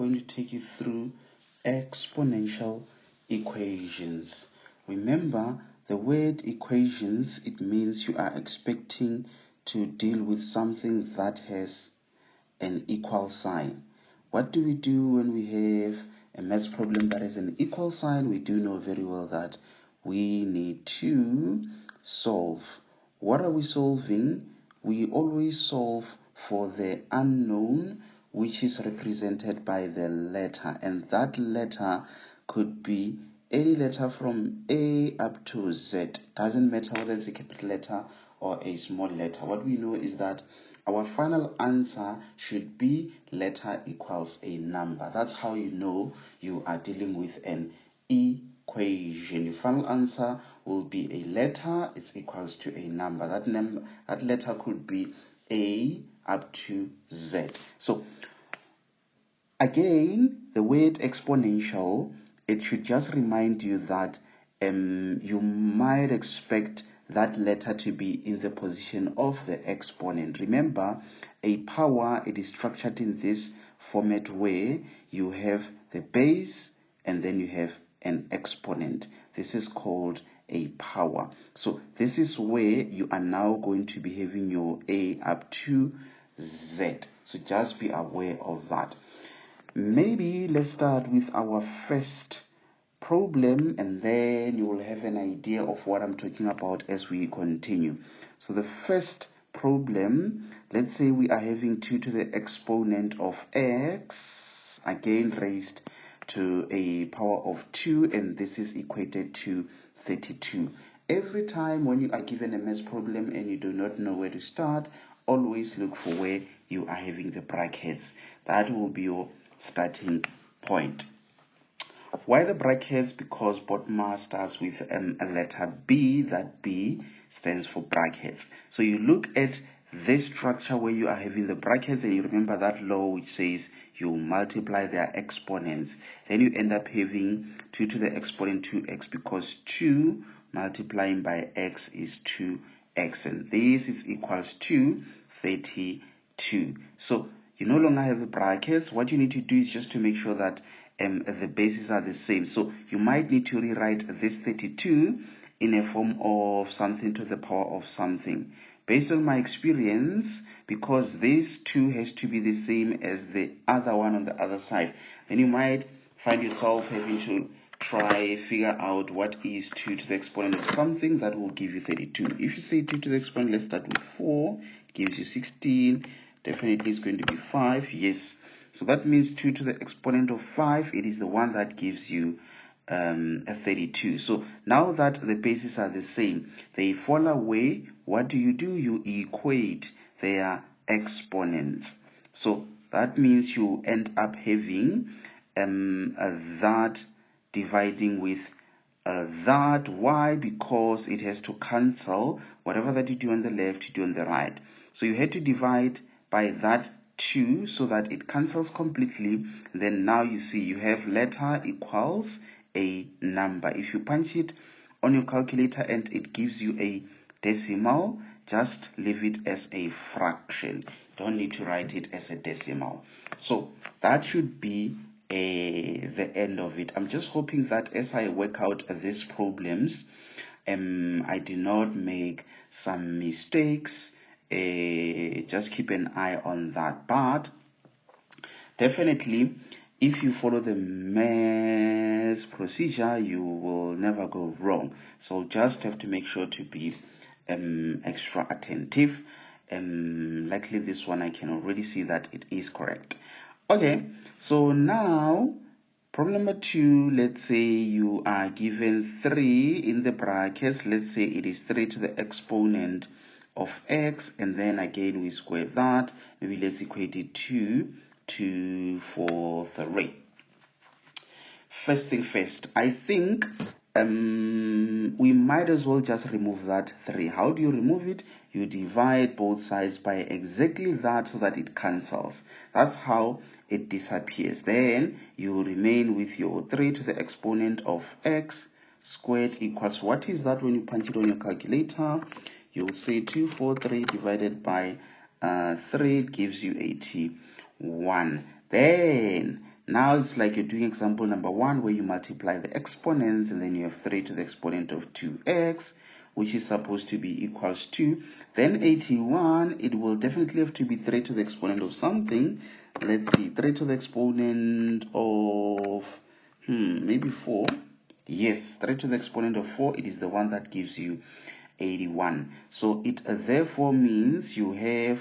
going to take you through exponential equations. Remember, the word equations, it means you are expecting to deal with something that has an equal sign. What do we do when we have a math problem that has an equal sign? We do know very well that we need to solve. What are we solving? We always solve for the unknown, which is represented by the letter, and that letter could be any letter from A up to Z. Doesn't matter whether it's a capital letter or a small letter. What we know is that our final answer should be letter equals a number. That's how you know you are dealing with an equation. Your final answer will be a letter, it's equals to a number. That letter could be A up to Z. So again, the word exponential, it should just remind you that you might expect that letter to be in the position of the exponent. Remember, a power, it is structured in this format where you have the base and then you have an exponent. This is called a power. So this is where you are now going to be having your A up to Z. So just be aware of that. Maybe let's start with our first problem, and then you will have an idea of what I'm talking about as we continue. So the first problem, let's say we are having 2 to the exponent of x, again raised to a power of 2, and this is equated to 32. Every time when you are given a math problem and you do not know where to start, always look for where you are having the brackets. That will be your starting point. Why the brackets? Because BODMA starts with a letter B. That B stands for brackets. So you look at this structure where you are having the brackets, and you remember that law which says you multiply their exponents. Then you end up having 2 to the exponent 2x, because 2 multiplying by x is 2x, and this is equals to 32. So you no longer have the brackets. What you need to do is just to make sure that the bases are the same. So you might need to rewrite this 32 in a form of something to the power of something. Based on my experience, because this 2 has to be the same as the other one on the other side, then you might find yourself having to try figure out what is 2 to the exponent of something that will give you 32. If you say 2 to the exponent, let's start with 4, gives you 16. Definitely it's going to be 5. Yes. So that means 2 to the exponent of 5, it is the one that gives you a 32. So now that the bases are the same, they fall away. What do? You equate their exponents. So that means you end up having that dividing with that. Why? Because it has to cancel. Whatever that you do on the left, you do on the right. So you had to divide by that 2 so that it cancels completely. Then now you see you have letter equals a number. If you punch it on your calculator and it gives you a decimal, just leave it as a fraction. Don't need to write it as a decimal. So that should be the end of it. I'm just hoping that as I work out these problems, I do not make some mistakes. Just keep an eye on that. But definitely, if you follow the math procedure, you will never go wrong. So just have to make sure to be extra attentive. Likely this one I can already see that it is correct. Okay, so now problem number 2, let's say you are given 3 in the brackets. Let's say it is 3 to the exponent of x, and then again we square that. Maybe let's equate it to 2, 4, 3. First thing first, I think we might as well just remove that 3. How do you remove it? You divide both sides by exactly that so that it cancels. That's how it disappears. Then you remain with your 3 to the exponent of x squared equals, what is that when you punch it on your calculator? You'll say 243 divided by 3 gives you 81. Then Now it's like you're doing example number 1 where you multiply the exponents, and then you have 3 to the exponent of 2x, which is supposed to be equals to, then 81, it will definitely have to be 3 to the exponent of something. Let's see, 3 to the exponent of, maybe 4. Yes, 3 to the exponent of 4, it is the one that gives you 81. So it therefore means you have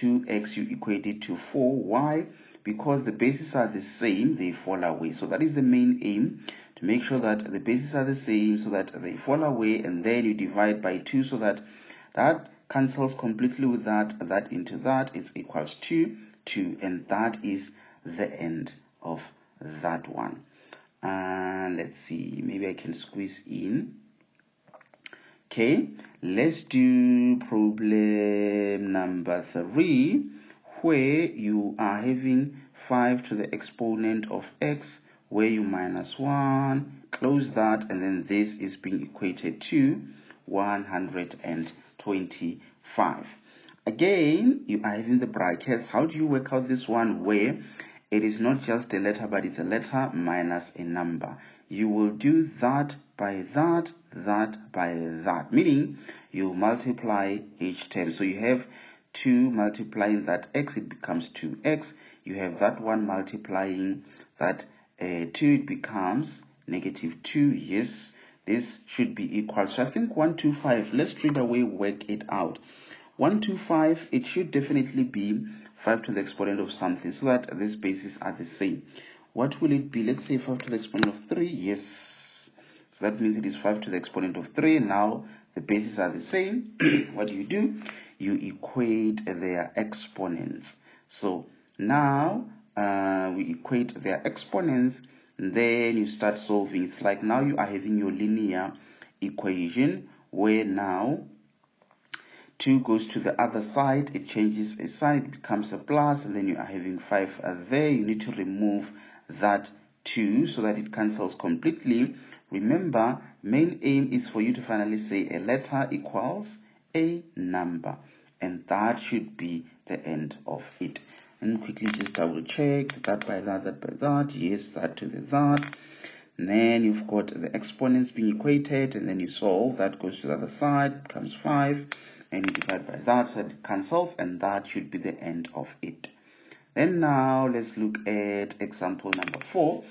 2x, you equate it to 4. Why? Because the bases are the same, they fall away. So that is the main aim, to make sure that the bases are the same so that they fall away, and then you divide by 2 so that that cancels completely with that into that, it's equals to 2, and that is the end of that one. And let's see, maybe I can squeeze in. Okay, let's do problem number 3, where you are having 5 to the exponent of x, where you minus 1, close that, and then this is being equated to 125. Again, you are having the brackets. How do you work out this one, where it is not just a letter, but it's a letter minus a number? You will do that by that by that, meaning you multiply each term. So you have 2 multiplying that x, it becomes 2x. You have that one multiplying that 2, it becomes negative 2. Yes, this should be equal. So I think 125, let's straight away work it out. 125, it should definitely be 5 to the exponent of something, so that these bases are the same. What will it be? Let's say 5 to the exponent of 3. Yes, so that means it is 5 to the exponent of 3. Now the bases are the same. What do? You equate their exponents. So now we equate their exponents, and then you start solving. It's like now you are having your linear equation, where now 2 goes to the other side, it changes a sign, it becomes a plus, and then you are having 5 there. You need to remove that 2 so that it cancels completely. Remember, main aim is for you to finally say a letter equals a number, and that should be the end of it. And quickly just double check that by that, yes, that to the that. And then you've got the exponents being equated, and then you solve. That goes to the other side, becomes 5, and you divide by that, so it cancels, and that should be the end of it. Then now let's look at example number 4.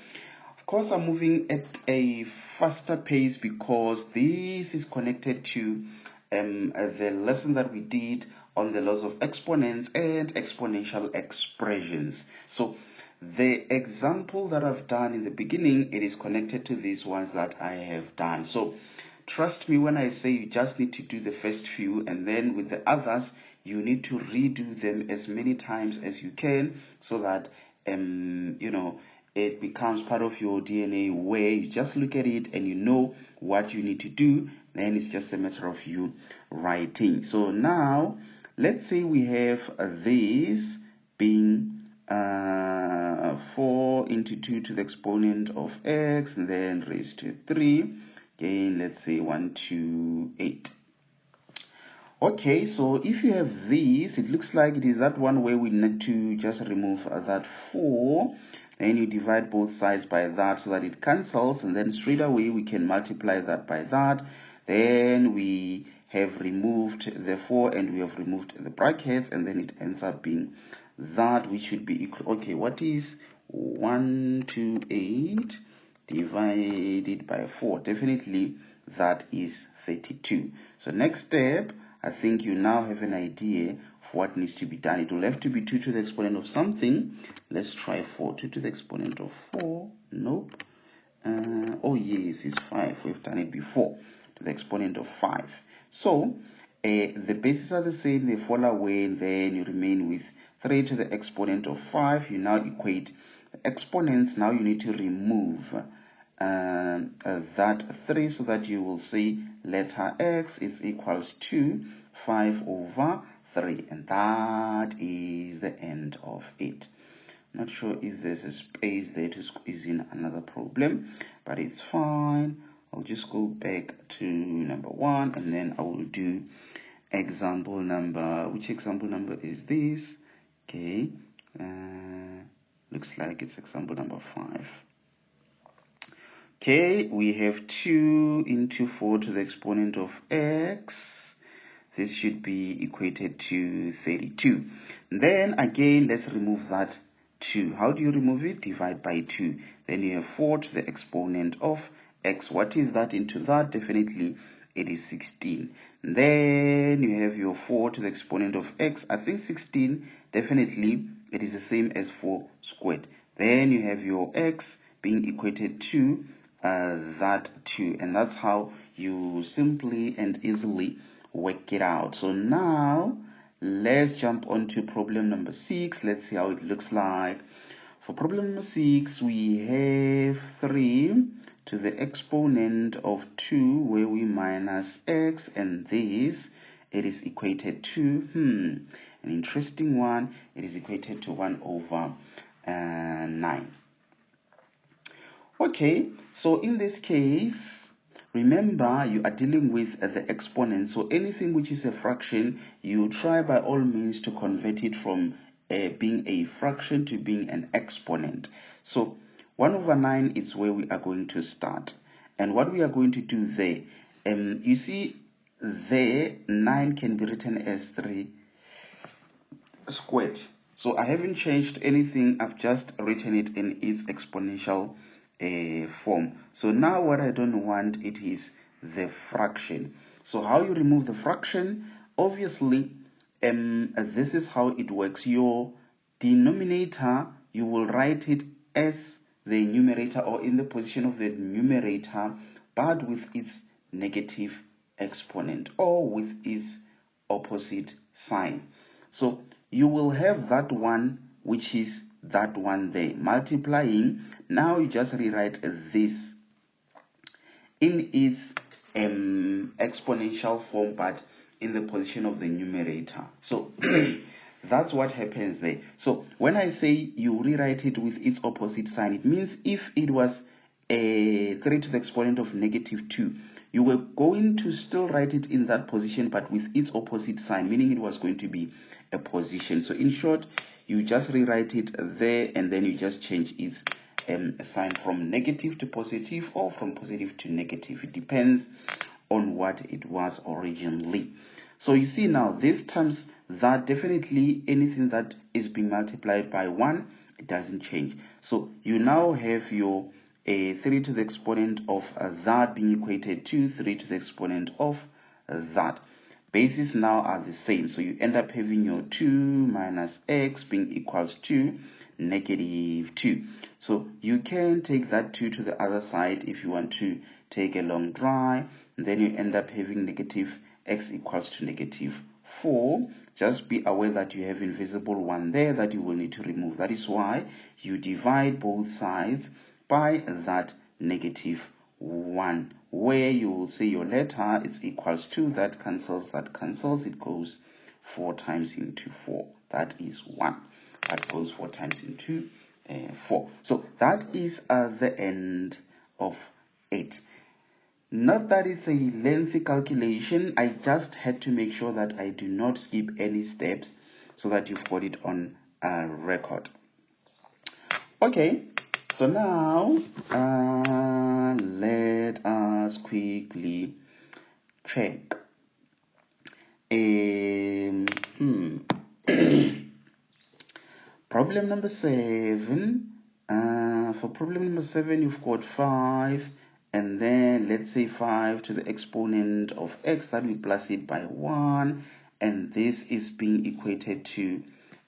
Of course, I'm moving at a faster pace because this is connected to the lesson that we did on the laws of exponents and exponential expressions. So the example that I've done in the beginning, it is connected to these ones that I have done. So trust me when I say you just need to do the first few, and then with the others you need to redo them as many times as you can, so that it becomes part of your DNA, where you just look at it and you know what you need to do. Then it's just a matter of you writing. So now let's say we have this being 4 into 2 to the exponent of x, and then raised to 3. Again, let's say 128. Okay, so if you have this, it looks like it is that one where we need to just remove that 4. Then you divide both sides by that so that it cancels, and then straight away we can multiply that by that. Then we have removed the 4 and we have removed the brackets, and then it ends up being that, which should be equal. Okay, what is 128 divided by 4? Definitely that is 32. So next step, I think you now have an idea of what needs to be done. It will have to be 2 to the exponent of something. Let's try 4. 2 to the exponent of 4. Nope. Oh yes, it's 5. We've done it before. To the exponent of 5. So the bases are the same, they fall away, and then you remain with 3 to the exponent of 5. You now equate the exponents. Now you need to remove that 3, so that you will see letter x is equals to 5 over 3, and that is the end of it. Not sure if there's a space there to squeeze in another problem, but it's fine. I'll just go back to number 1, and then I will do example number. Which example number is this? Okay, Looks like it's example number 5. Okay, we have 2 into 4 to the exponent of x. This should be equated to 32. Then again, let's remove that 2. How do you remove it? Divide by 2. Then you have 4 to the exponent of x. What is that into that? Definitely it is 16. Then you have your 4 to the exponent of x. I think 16, definitely it is the same as 4 squared. Then you have your x being equated to that 2, and that's how you simply and easily work it out. So now let's jump on to problem number 6. Let's see how it looks like. For problem number 6, we have 3 to the exponent of 2, where we minus x, and this, it is equated to an interesting one. It is equated to 1 over 9. Okay, so in this case, remember you are dealing with the exponent. So anything which is a fraction, you try by all means to convert it from being a fraction to being an exponent. So 1 over 9 is where we are going to start. And what we are going to do there, you see there 9 can be written as 3 squared. So I haven't changed anything. I've just written it in its exponential form. So now what I don't want, it is the fraction. So how you remove the fraction? Obviously, this is how it works. Your denominator, you will write it as the numerator or in the position of the numerator, but with its negative exponent or with its opposite sign. So you will have that one, which is that one there, multiplying. Now you just rewrite this in its exponential form, but in the position of the numerator. So that's what happens there. So when I say you rewrite it with its opposite sign, it means if it was a 3 to the exponent of negative 2, you were going to still write it in that position, but with its opposite sign, meaning it was going to be a position. So in short, you just rewrite it there, and then you just change its sign from negative to positive or from positive to negative. It depends on what it was originally. So you see now, this times that, definitely anything that is being multiplied by 1, it doesn't change. So you now have your 3 to the exponent of that being equated to 3 to the exponent of that. Bases now are the same. So you end up having your 2 minus x being equals to negative 2. So you can take that 2 to the other side if you want to take a long drive. And then you end up having negative x equals to negative 4. Just be aware that you have invisible 1 there that you will need to remove. That is why you divide both sides by that negative 1, where you will say your letter is equals to, that cancels, it goes 4 times into 4. That is 1. That goes 4 times into 4. So that is the end of it. Not that it's a lengthy calculation. I just had to make sure that I do not skip any steps so that you've got it on record. Okay, so now let us quickly check. Problem number 7. For problem number 7, you've got 5, and then let's say 5 to the exponent of x, that we plus it by 1, and this is being equated to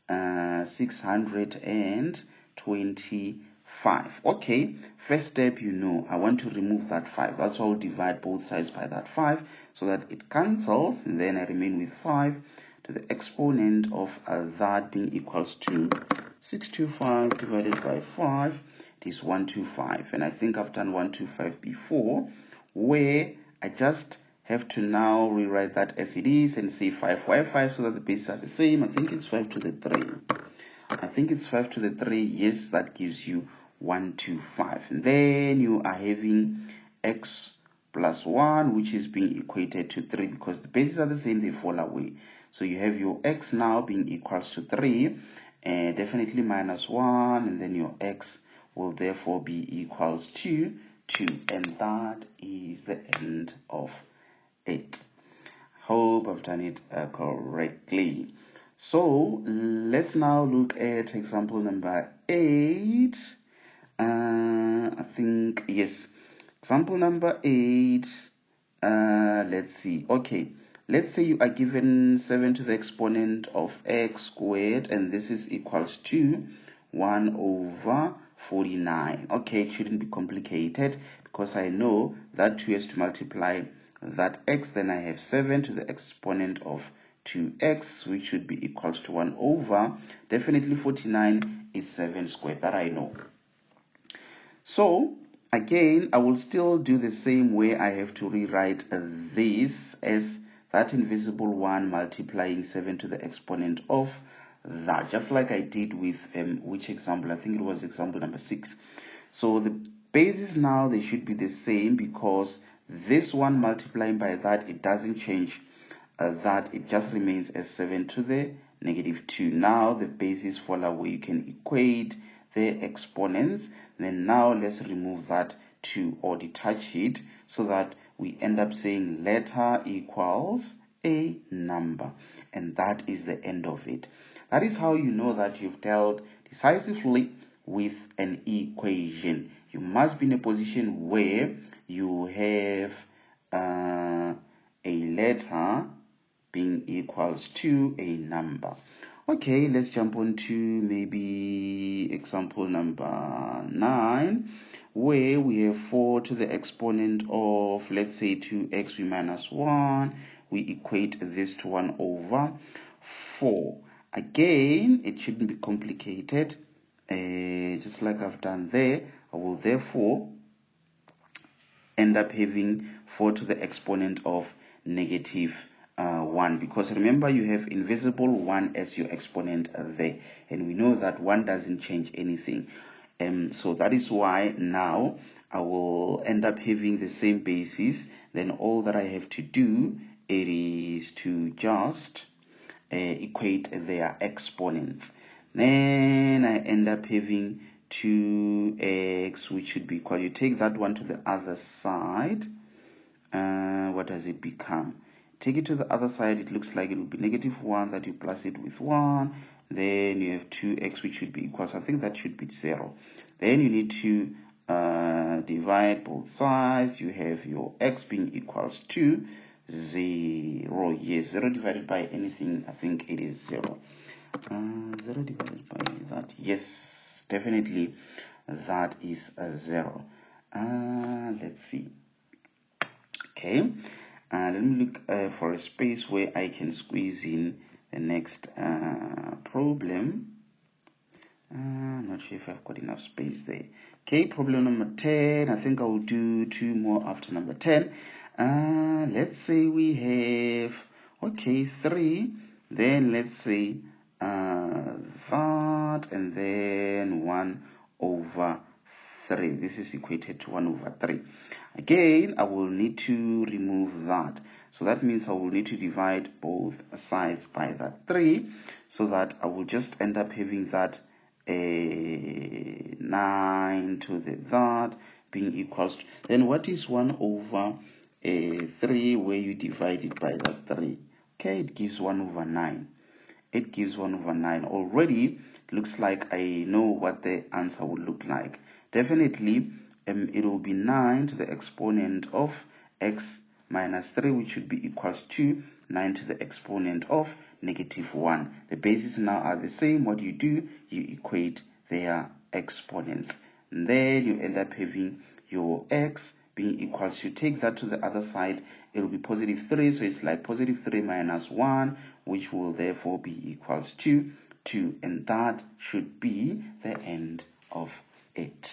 625. Okay, first step, I want to remove that 5. That's why I'll divide both sides by that 5 so that it cancels, and then I remain with 5 to the exponent of that being equals to 625 divided by 5. It is 125, and I think I've done 125 before, where I just have to now rewrite that as it is and say 5. Why 5? So that the bases are the same. I think it's 5 to the 3. I think it's 5 to the 3. Yes, that gives you 125. And then you are having x plus 1, which is being equated to 3, because the bases are the same, they fall away. So you have your x now being equals to 3, definitely minus 1, and then your x will therefore be equals to 2, and that is the end of it. Hope I've done it correctly. So let's now look at example number 8. I think, yes, example number 8. Let's see. Okay, let's say you are given 7 to the exponent of x squared, and this is equals to 1 over 49. Okay, it shouldn't be complicated because I know that 2 has to multiply that x, then I have 7 to the exponent of 2x, which should be equals to 1 over, definitely 49 is 7 squared, that I know. So again, I will still do the same way. I have to rewrite this as that invisible 1 multiplying 7 to the exponent of that, just like I did with which example? I think it was example number 6. So the bases now, they should be the same, because this one multiplying by that, it doesn't change that, it just remains as 7 to the negative 2. Now the bases fall away. You can equate the exponents. Then now let's remove that 2 or detach it, so that we end up saying letter equals a number, and that is the end of it. That is how you know that you've dealt decisively with an equation. You must be in a position where you have a letter being equals to a number. Okay, let's jump on to maybe example number 9, where we have 4 to the exponent of, let's say, 2x minus 1. We equate this to 1 over 4. Again, it shouldn't be complicated. Just like I've done there, I will therefore end up having 4 to the exponent of negative 1, because remember, you have invisible 1 as your exponent there, and we know that 1 doesn't change anything. So that is why now I will end up having the same basis. Then all that I have to do, it is to just equate their exponents. Then I end up having 2x, which should be equal, you take that one to the other side. What does it become? Take it to the other side, it looks like it will be negative 1, that you plus it with 1. Then you have 2x, which should be equals, I think that should be 0. Then you need to divide both sides. You have your x being equals to 0. Yes, 0 divided by anything, I think it is 0. 0 divided by that, yes, definitely that is a 0. Let's see. Okay, let me look for a space where I can squeeze in the next problem. Not sure if I've got enough space there. Okay, problem number 10. I think I will do 2 more after number 10. Let's say we have, okay, 3. Then let's say that, and then 1 over 3. This is equated to 1 over 3. Again, I will need to remove that. So that means I will need to divide both sides by that 3, so that I will just end up having that 9 to the that being equals to, then what is 1 over 3 where you divide it by that 3? Okay, it gives 1 over 9. It gives 1 over 9. Already looks like I know what the answer would look like. Definitely it will be 9 to the exponent of x minus 3, which should be equals to 9 to the exponent of negative 1. The bases now are the same. What you do, you equate their exponents, and then you end up having your x being equals, you take that to the other side, it will be positive 3, so it's like positive 3 minus 1, which will therefore be equals to 2, and that should be the end of it.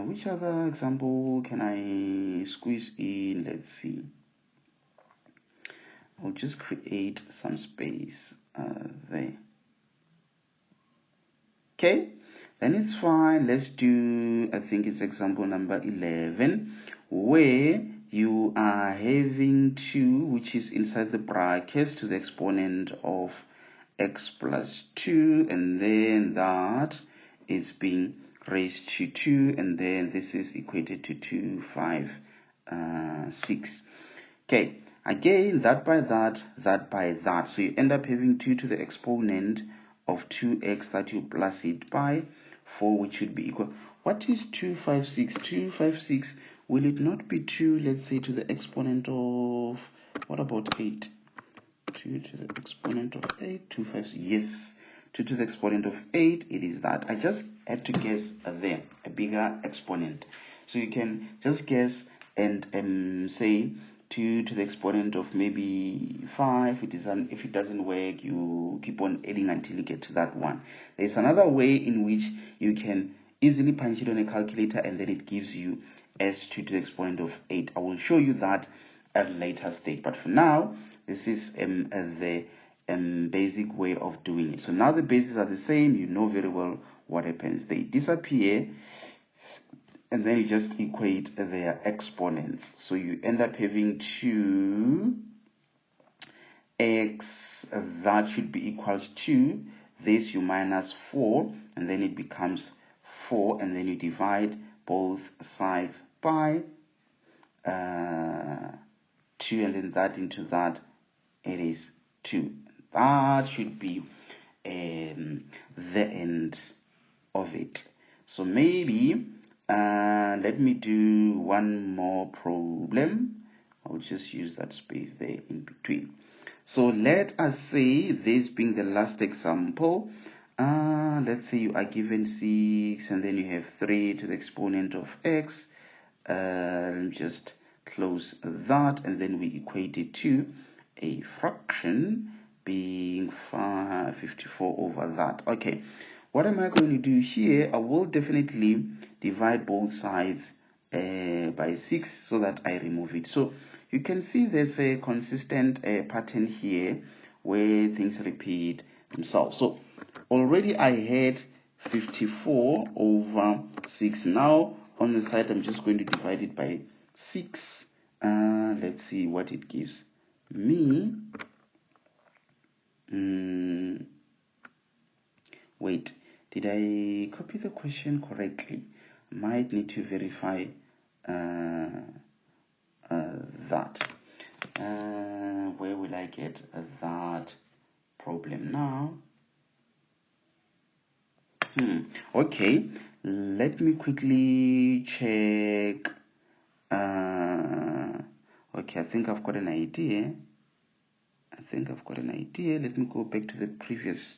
Which other example can I squeeze in? Let's see. I'll just create some space there. Okay, then it's fine. Let's do, I think it's example number 11, where you are having 2, which is inside the brackets, to the exponent of x plus 2, and then that is being raised to 2, and then this is equated to 256. Okay, again, that by that, that by that. So you end up having 2 to the exponent of 2x that you plus it by 4, which should be equal. What is 256? 256, will it not be 2, let's say, to the exponent of, what about 8? 2 to the exponent of 8, 256, yes. 2 to the exponent of 8, it is that. I just had to guess there, a bigger exponent. So you can just guess and say 2 to the exponent of maybe 5. If it doesn't work, you keep on adding until you get to that one. There's another way in which you can easily punch it on a calculator and then it gives you s2 to the exponent of 8. I will show you that at a later stage. But for now, this is the basic way of doing it. So now the bases are the same. You know very well what happens. They disappear, and then you just equate their exponents. So you end up having 2x, that should be equals to this, you minus 4, and then it becomes 4, and then you divide both sides by 2, and then that into that, it is 2. That should be the end of it. So maybe let me do one more problem. I'll just use that space there in between. So let us say, this being the last example, let's say you are given 6, and then you have 3 to the exponent of x. Let me just close that, and then we equate it to a fraction being 54 over that. Okay, what am I going to do here? I will definitely divide both sides by 6 so that I remove it. So you can see there's a consistent pattern here where things repeat themselves. So already I had 54 over 6. Now on the side I'm just going to divide it by 6. Let's see what it gives me. Wait, did I copy the question correctly? Might need to verify that. Where will I get that problem now? Okay, let me quickly check. Okay, I think I've got an idea. Let me go back to the previous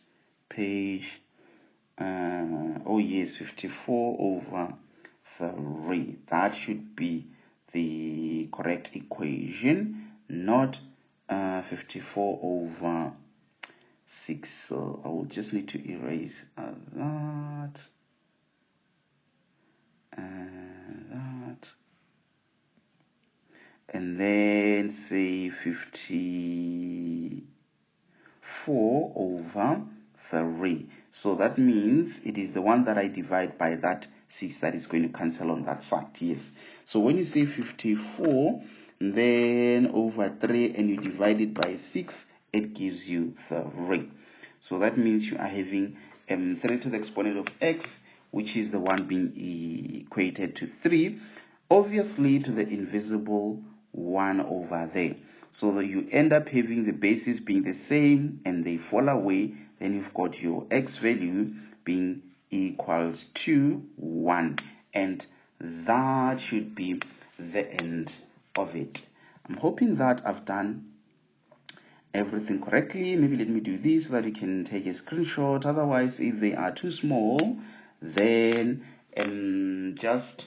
page. Oh yes, 54 over 3. That should be the correct equation, not 54 over 6. So I will just need to erase that and that, and then say 54 over 3. So that means it is the one that I divide by that 6 that is going to cancel on that side. Yes. So when you say 54, then over 3, and you divide it by 6, it gives you 3. So that means you are having 3 to the exponent of x, which is the one being equated to 3, obviously to the invisible 1 over there. So that you end up having the bases being the same and they fall away. Then you've got your x value being equals to 1, and that should be the end of it. I'm hoping that I've done everything correctly. Maybe let me do this so that you can take a screenshot. Otherwise, if they are too small, then just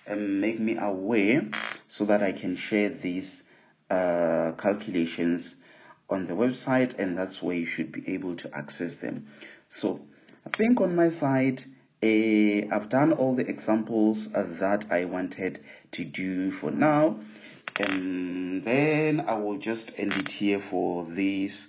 make me aware so that I can share these calculations on the website, and that's where you should be able to access them. So I think on my side I've done all the examples that I wanted to do for now, and then I will just end it here for this